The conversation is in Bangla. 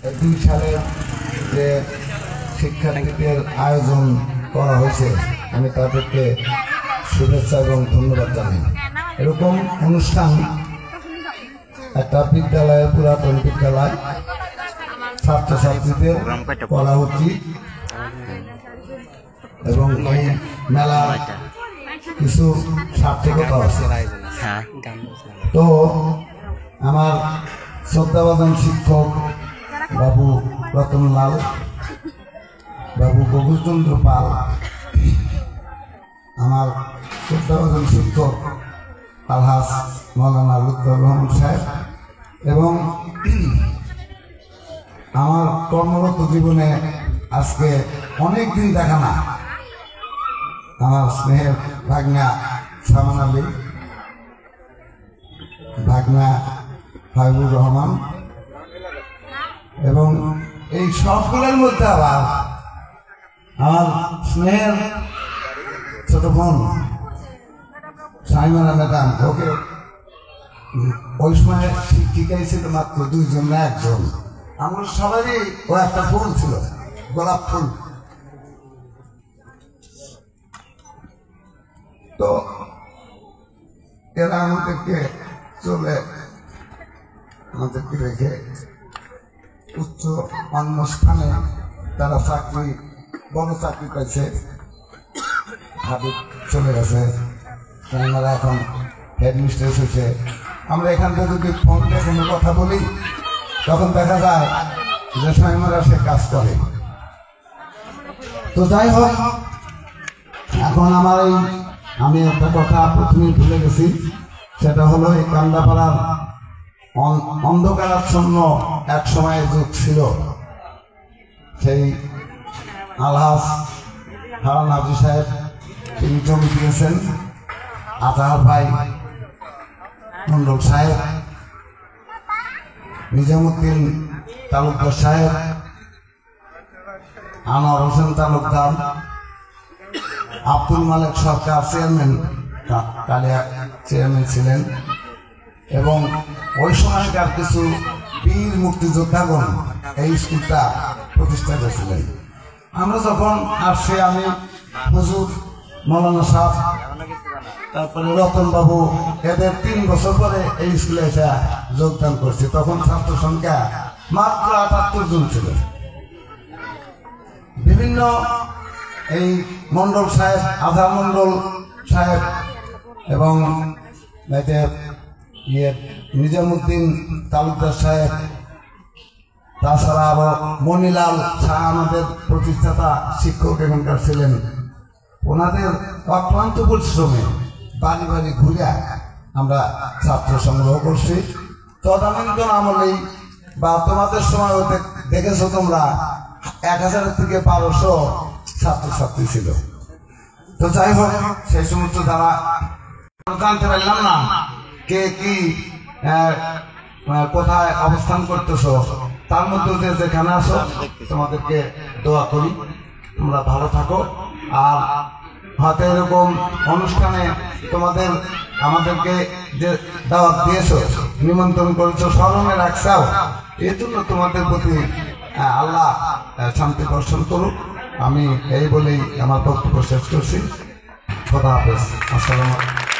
2 সালে যে শিক্ষার্থীদের আয়োজন করা হয়েছে, আমি তাদেরকে শুভেচ্ছা এবং ধন্যবাদ জানাই। এরকম অনুষ্ঠান একটা বিদ্যালয়ে, পুরাতন বিদ্যালয়, ছাত্রছাত্রীদের করা উচিত এবং এই মেলা কিছু সার্থকতা আছে। তো আমার শ্রদ্ধাভাজন শিক্ষক বাবু রতনলাল, বাবু গোকুলচন্দ্র পাল, আমার শ্রদ্ধাভাজন শিক্ষক আলহাজ মৌলানা লুৎফর রহমান সাহেব এবং আমার কর্মরত জীবনে আজকে অনেক দিন দেখা না আমার স্নেহের ভাগনা সামান আলী, ভাগনা হাবিবুর রহমান এবং এই সবগুলোর মধ্যে আবার আমার স্নেহের ছোট বোন সাইমানা ম্যাডাম, ওকে ওই সময় শিক্ষিকাই ছিল মাত্র 2 জন না 1 জন। আমার সবারই ও একটা ফুল ছিল, গোলাপ ফুল। তো এরা আমাদেরকে রেখে উচ্চ অন্য স্থানে তারা বড় চাকরি পাইছে, হাবিব চলে গেছে, আমরা এখন হেডমিস্ট্রেস হয়েছে। আমরা এখান থেকে যদি ফোনে কোনো কথা বলি তখন দেখা যায় যে স্বয়ংরা সে কাজ করে। তো যাই হোক, এখন আমি একটা কথা প্রথমেই ভুলে গেছি, সেটা হলো এই কান্দাপাড়ার অন্ধকারাচ্ছন্ন এক সময়ের যুগ ছিল। সেই আলহাজ হারান হাজি সাহেব তিনি জমি দিয়েছেন, আজহার ভাই মন্ডল সাহেব, নিজামুদ্দিন তালুকদার সাহেব, আনোয়ার হোসেন তালুকদার, আব্দুল মালিক সরকার চেয়ারম্যান, কালিয়া চেয়ারম্যান ছিলেন এবং ওই সময়কার কিছু বীর মুক্তিযোদ্ধাগণ এই স্কুলটা প্রতিষ্ঠা করেছিলেন। আমরা যখন আসছি, আমি হুজুর মৌলানা সাহেব, তারপরে রতন বাবু, এদের 3 বছর পরে এই স্কুলে এসে যোগদান করছি। তখন ছাত্র সংখ্যা মাত্র 78 জন ছিল। বিভিন্ন এই মন্ডল সাহেব, আজহার মন্ডল সাহেব এবং নিজামুদ্দিন তালুকদার সাহেব, তাছাড়া আরো মনিলাল শাহ আমাদের প্রতিষ্ঠাতা শিক্ষক এখানকার ছিলেন। ওনাদের অক্লান্ত পরিশ্রমে বাড়ি বাড়ি ঘুরে আমরা ছাত্র সংগ্রহ করছি। তদানীন্তন আমলেই বা তোমাদের সময় দেখেছো তোমরা 1000 থেকে 1200 ছাত্রছাত্রী ছিল। তো যাই হোক, সেই সমস্ত যারা জানতে পারলাম না কে কি কোথায় অবস্থান করতেছ, তার মধ্যে যেখানে আসো তোমাদেরকে দোয়া করি তোমরা ভালো থাকো। আর হয়তো এরকম অনুষ্ঠানে আমাদেরকে যে দাওয়াত দিয়েছো, নিমন্ত্রণ করেছো, স্মরণে রাখছাও, এই জন্য তোমাদের প্রতি আল্লাহ শান্তি বর্ষণ করুক। আমি এই বলেই আমার বক্তব্য শেষ করছি। খোদা হাফেজ। আসসালামু আলাইকুম।